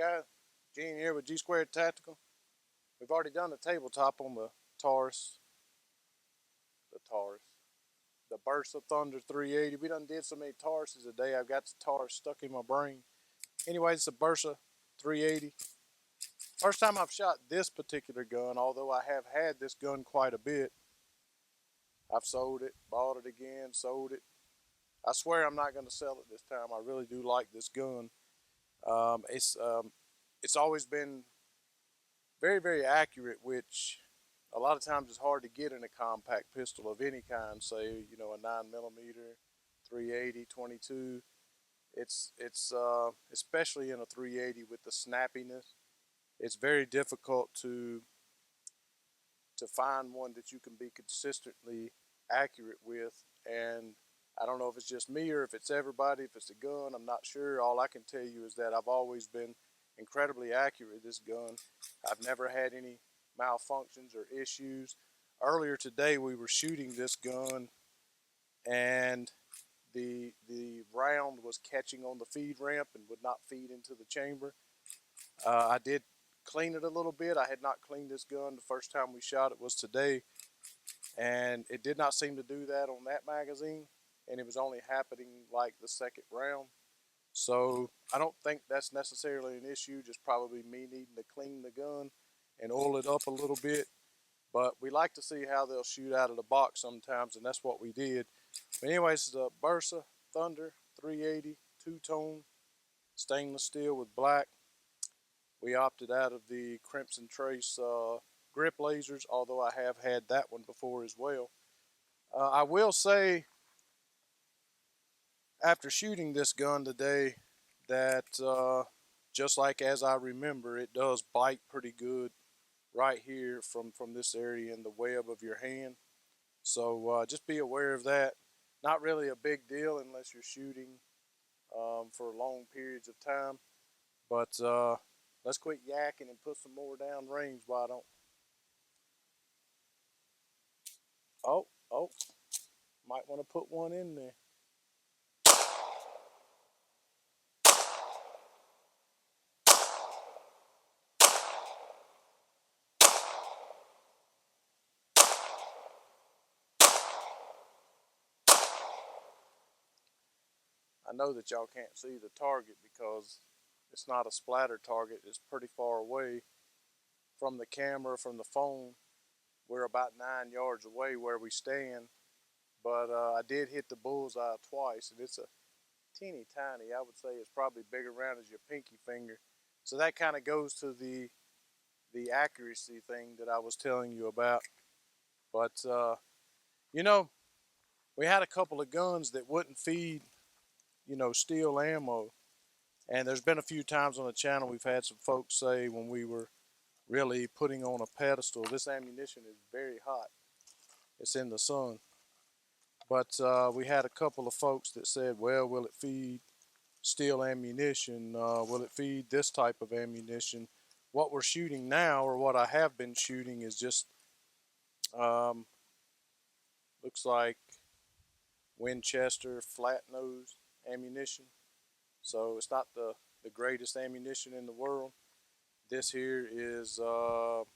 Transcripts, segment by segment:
guys, Gene here with G Squared Tactical. We've already done the tabletop on the Taurus, the Bersa Thunder 380. We done did so many Tauruses today. I've got the Taurus stuck in my brain. Anyway, it's a Bersa 380. First time I've shot this particular gun, although I have had this gun quite a bit. I've sold it, bought it again, sold it. I swear I'm not going to sell it this time. I really do like this gun. It's always been very, very accurate, which a lot of times is hard to get in a compact pistol of any kind. Say, a 9mm, 380, 22. It's especially in a 380 with the snappiness. It's very difficult to find one that you can be consistently accurate with. And I don't know if it's just me or if it's everybody, if it's a gun, I'm not sure. All I can tell you is that I've always been incredibly accurate with this gun. I've never had any malfunctions or issues. Earlier today we were shooting this gun and the round was catching on the feed ramp and would not feed into the chamber. I did clean it a little bit. I had not cleaned this gun. The first time we shot it was today, and it did not seem to do that on that magazine, and it was only happening like the second round. So I don't think that's necessarily an issue, just probably me needing to clean the gun and oil it up a little bit. But we like to see how they'll shoot out of the box sometimes, and that's what we did. But anyways, it's a Bersa Thunder 380 two-tone stainless steel with black. We opted out of the Crimson Trace grip lasers, although I have had that one before as well. I will say, after shooting this gun today, that just like as I remember, it does bite pretty good right here from this area in the web of your hand. So just be aware of that. Not really a big deal unless you're shooting for long periods of time. But let's quit yakking and put some more down range, why don't? Oh, might want to put one in there. I know that y'all can't see the target because it's not a splatter target. It's pretty far away from the camera, from the phone. We're about 9 yards away where we stand, but I did hit the bullseye twice, and it's a teeny tiny. I would say it's probably big around as your pinky finger. So that kind of goes to the accuracy thing that I was telling you about. But we had a couple of guns that wouldn't feed steel ammo. And there's been a few times on the channel we've had some folks say when we were really putting on a pedestal, this ammunition is very hot. It's in the sun. But we had a couple of folks that said, well, will it feed steel ammunition? Will it feed this type of ammunition? What we're shooting now, or what I have been shooting, is just looks like Winchester flat nose ammunition. So it's not the greatest ammunition in the world. This here is looks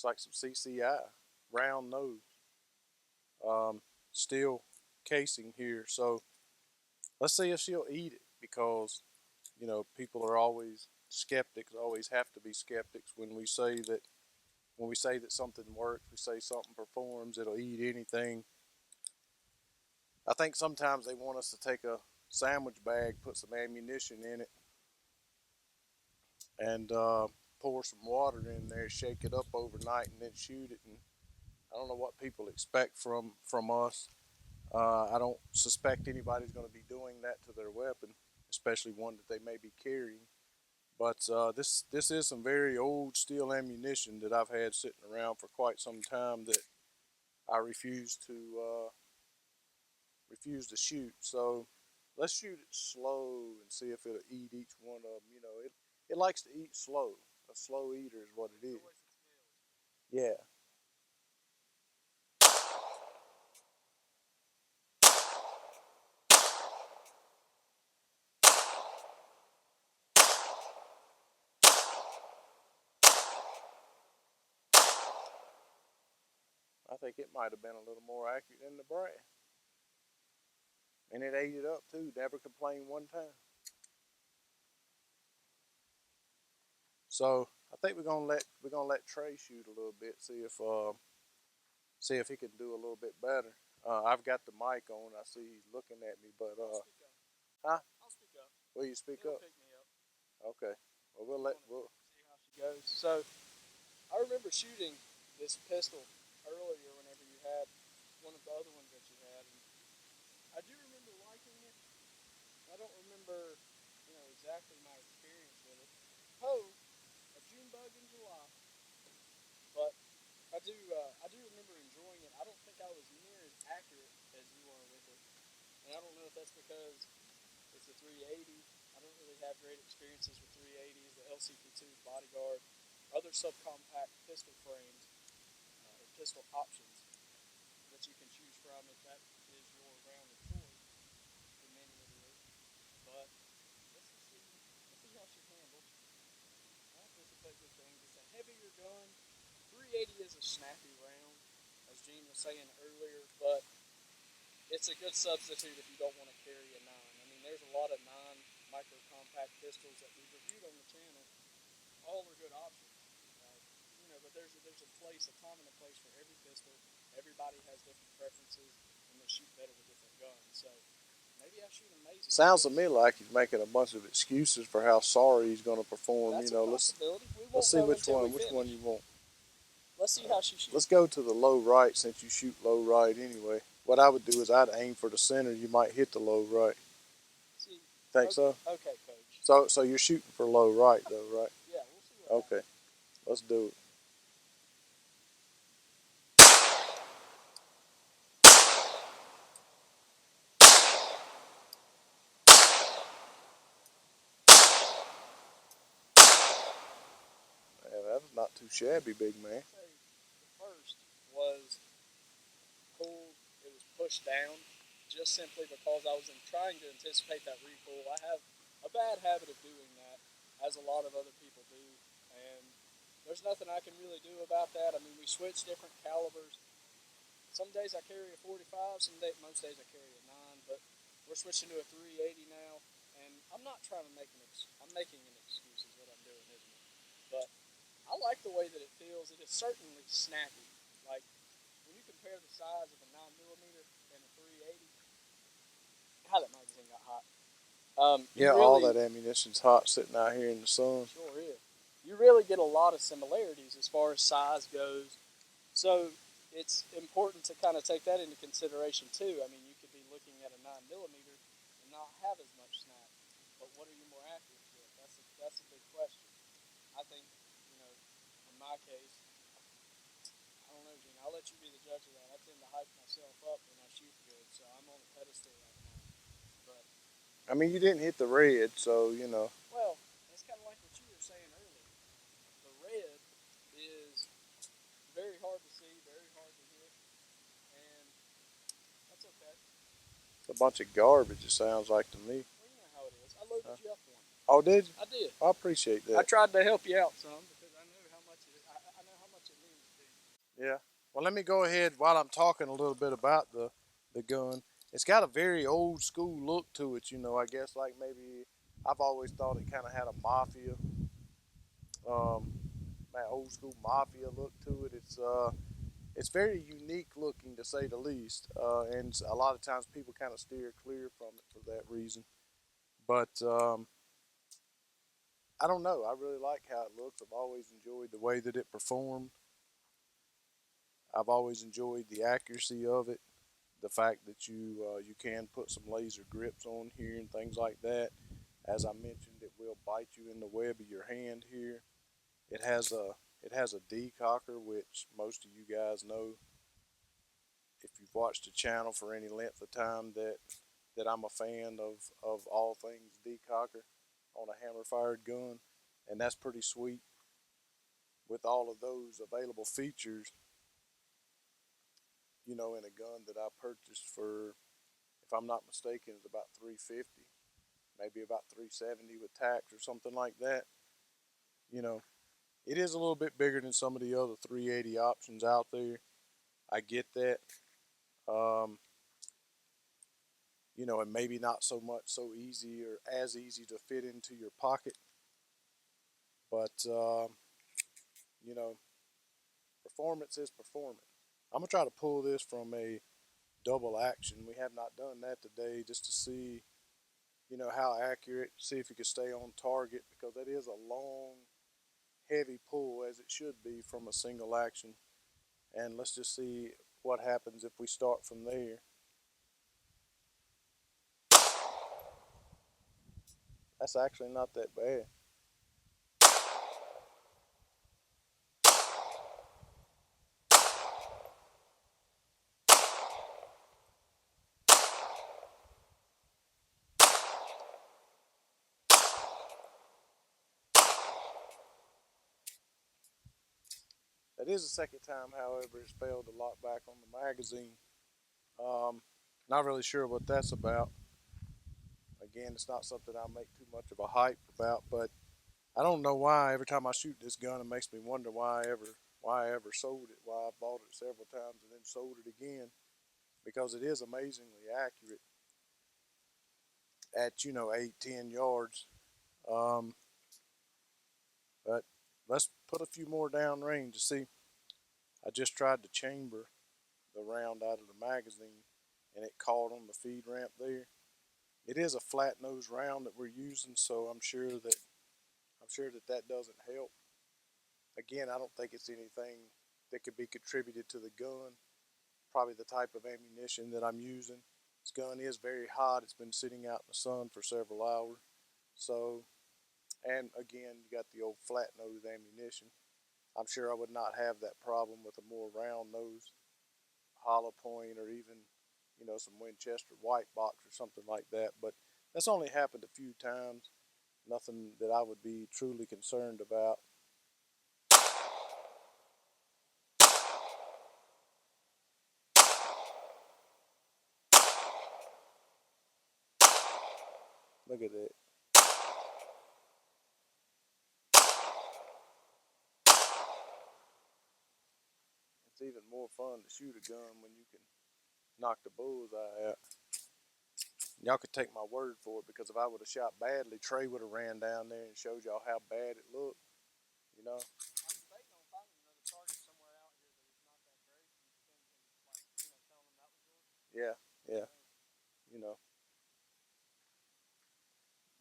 like some CCI, round nose, steel casing here. So let's see if she'll eat it, because people are always skeptics, always have to be skeptics when we say that something works, we say something performs, it'll eat anything. I think sometimes they want us to take a sandwich bag, put some ammunition in it, and pour some water in there, shake it up overnight, and then shoot it. And I don't know what people expect from us. I don't suspect anybody's going to be doing that to their weapon, especially one that they may be carrying. But this is some very old steel ammunition that I've had sitting around for quite some time that I refuse to shoot. So let's shoot it slow and see if it'll eat each one of them. It likes to eat slow. A slow eater is what it is. Yeah. I think it might have been a little more accurate than the brass. And it ate it up too. Never complained one time. So I think we're gonna let Trey shoot a little bit, see if he can do a little bit better. I've got the mic on. I see he's looking at me, but huh? I'll speak up. Will you speak It'll up? pick me up. Okay. Well, we'll. See how she goes. So I remember shooting this pistol earlier whenever you had one of the other ones that you had, and I do remember liking it. I don't remember, exactly my experience with it. Oh, a June bug in July, but I do remember enjoying it. I don't think I was near as accurate as you are with it, and I don't know if that's because it's a 380. I don't really have great experiences with 380s, the LCP2s, Bodyguard, other subcompact pistol frames, or pistol options that you can choose from if that is your round of choice. For many it is, but let's see how she handles. I anticipate good things. It's a heavier gun. 380 is a snappy round, as Gene was saying earlier, but it's a good substitute if you don't want to carry a 9. I mean, there's a lot of 9 micro compact pistols that we've reviewed on the channel. All are good options. Uh, but there's a place, a time and a place for every pistol. Everybody has different preferences, and they shoot better with different guns. So maybe I shoot amazing. Sounds to me like he's making a bunch of excuses for how sorry he's going to perform. That's You a know, possibility. We let's won't see know which until we one finish. you want. Let's see how she shoots. Let's go to the low right since you shoot low right anyway. What I would do is I'd aim for the center. You might hit the low right. See, Think okay, so? okay, coach. So you're shooting for low right though, right? Yeah, we'll see what Okay, happens. let's do it. Yeah, that was not too shabby, big man. Say the first was pulled. It was pushed down, just simply because I was trying to anticipate that recoil. I have a bad habit of doing that, as a lot of other people do, and there's nothing I can really do about that. I mean, we switch different calibers. Some days I carry a 45, most days I carry a 9, but we're switching to a 380 now, and I'm not trying to make I'm making an excuse is what I'm doing, isn't it? But I like the way that it feels. It is certainly snappy. Like, when you compare the size of a 9mm and a 380, how that magazine got hot. You Yeah, all really that ammunition's hot sitting out here in the sun. sure is. You really get a lot of similarities as far as size goes. So it's important to kind of take that into consideration too. I mean, you could be looking at a 9mm and not have as much snap, but what are you more accurate with? That's a big question. I think, in my case, I don't know, Gene. I'll let you be the judge of that. I tend to hype myself up when I shoot good, so I'm on a pedestal right now. But I mean, you didn't hit the red, so you know. well, it's kind of like what you were saying earlier. The red is very hard to see, very hard to hit, and that's okay. It's a bunch of garbage. It sounds like to me. Well, you know how it is. I loaded Huh? you up one. Oh, did you? I did. I appreciate I that. tried to help you out some because I know how much I know how much it means to you. Yeah. Well, let me go ahead while I'm talking a little bit about the gun. It's got a very old school look to it. You know, I guess like maybe I've always thought it kind of had a mafia, um, that old school mafia look to it. It's very unique looking to say the least, and a lot of times people kind of steer clear from it for that reason. But I don't know. I really like how it looks. I've always enjoyed the way that it performed. I've always enjoyed the accuracy of it, the fact that you can put some laser grips on here and things like that. As I mentioned, it will bite you in the web of your hand here. It has a decocker, which most of you guys know if you've watched the channel for any length of time that I'm a fan of all things decocker on a hammer fired gun, and that's pretty sweet. With all of those available features, in a gun that I purchased for, if I'm not mistaken, it's about 350, maybe about 370 with tax or something like that. You know, it is a little bit bigger than some of the other 380 options out there. I get that. Um, and maybe not so much so easy or as easy to fit into your pocket, but you know, performance is performance. I'm gonna try to pull this from a double action. We have not done that today, just to see, how accurate. See if you can stay on target, because that is a long, heavy pull, as it should be from a single action. And let's just see what happens if we start from there. That's actually not that bad. That is the second time, however, it's failed to lock back on the magazine. Um, Not really sure what that's about. Again, it's not something I make too much of a hype about, but I don't know why. Every time I shoot this gun, it makes me wonder why I ever sold it. Why I bought it several times and then sold it again, because it is amazingly accurate at 8-10 yards. Um, but let's put a few more down range to see. I just tried to chamber the round out of the magazine, and it caught on the feed ramp there. It is a flat nose round that we're using, so I'm sure that doesn't help. Again, I don't think it's anything that could be contributed to the gun. Probably the type of ammunition that I'm using. This gun is very hot. It's been sitting out in the sun for several hours. So, and again, you got the old flat nose ammunition. I'm sure I would not have that problem with a more round nose hollow point, or even, some Winchester white box or something like that. But that's only happened a few times. Nothing that I would be truly concerned about. Look at that. It's even more fun to shoot a gun when you can knock the bullseye out. Y'all could take my word for it, because if I would have shot badly, Trey would have ran down there and showed y'all how bad it looked. You know? I'm debating on finding another target somewhere out here that is not that great, and telling them that was yours. Yeah, yeah. You know.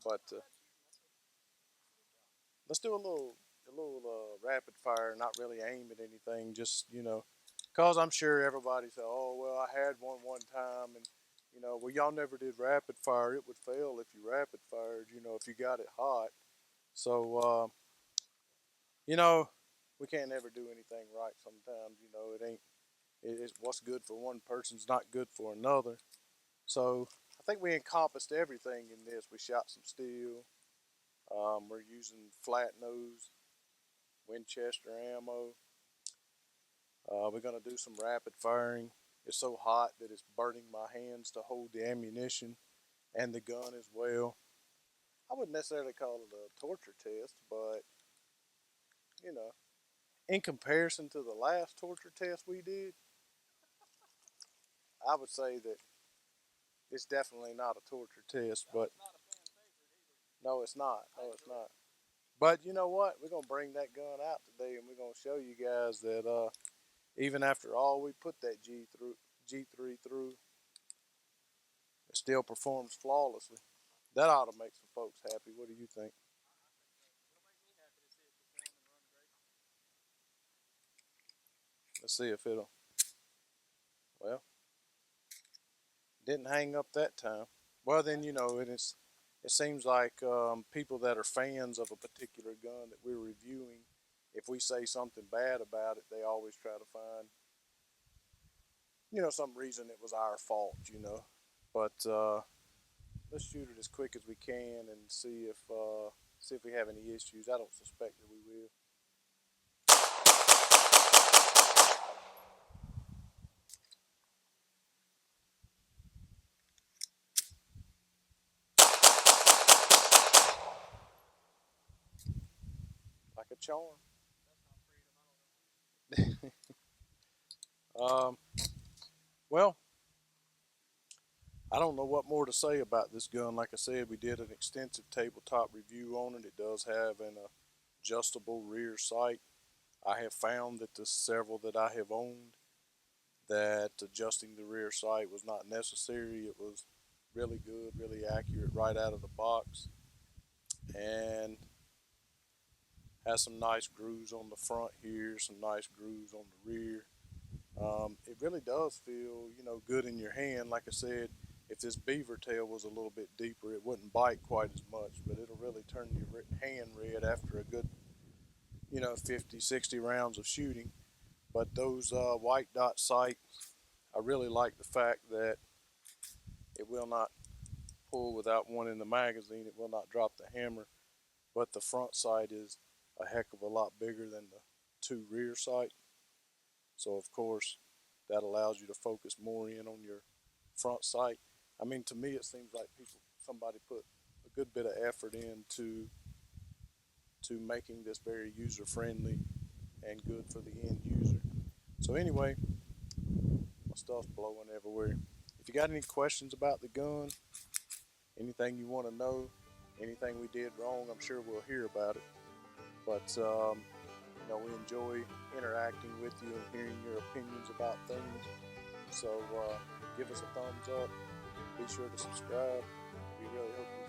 But let's do a little rapid fire. Not really aim at anything. Just cause I'm sure everybody said, "Oh well, I had one time," and well, y'all never did rapid fire. It would fail if you rapid fired. If you got it hot. So you know, we can't ever do anything right. Sometimes it ain't. It's what's good for one person's not good for another. So I think we encompassed everything in this. We shot some steel. We're using flat nose Winchester ammo. We're going to do some rapid firing. It's so hot that it's burning my hands to hold the ammunition and the gun as well. I wouldn't necessarily call it a torture test, but you know, in comparison to the last torture test we did, I would say that it's definitely not a torture test. But no, it's not. No, it's not. But you know what? We're gonna bring that gun out today, and we're gonna show you guys that even after all we put that G3 through, it still performs flawlessly. That ought to make some folks happy. What do you think? Let's see if it'll. Well, didn't hang up that time. Well, then it seems like people that are fans of a particular gun that we're reviewing, if we say something bad about it, they always try to find some reason it was our fault. But let's shoot it as quick as we can and see if we have any issues. I don't suspect that we will. Like a charm. Um, well, I don't know what more to say about this gun. Like I said, we did an extensive tabletop review on it. It does have an adjustable rear sight. I have found that the several that I have owned that adjusting the rear sight was not necessary. It was really good, really accurate right out of the box, and has some nice grooves on the front here, some nice grooves on the rear. It really does feel, good in your hand. Like I said, if this beaver tail was a little bit deeper, it wouldn't bite quite as much, but it'll really turn your hand red after a good, 50, 60 rounds of shooting. But those white dot sights, I really like the fact that it will not pull without one in the magazine. It will not drop the hammer, but the front sight is a heck of a lot bigger than the two rear sight. So of course, that allows you to focus more in on your front sight. I mean, to me, it seems like somebody put a good bit of effort into making this very user friendly and good for the end user. So anyway, my stuff's blowing everywhere. If you got any questions about the gun, anything you want to know, anything we did wrong, I'm sure we'll hear about it. But we enjoy interacting with you and hearing your opinions about things. So give us a thumbs up. Be sure to subscribe. We really hope you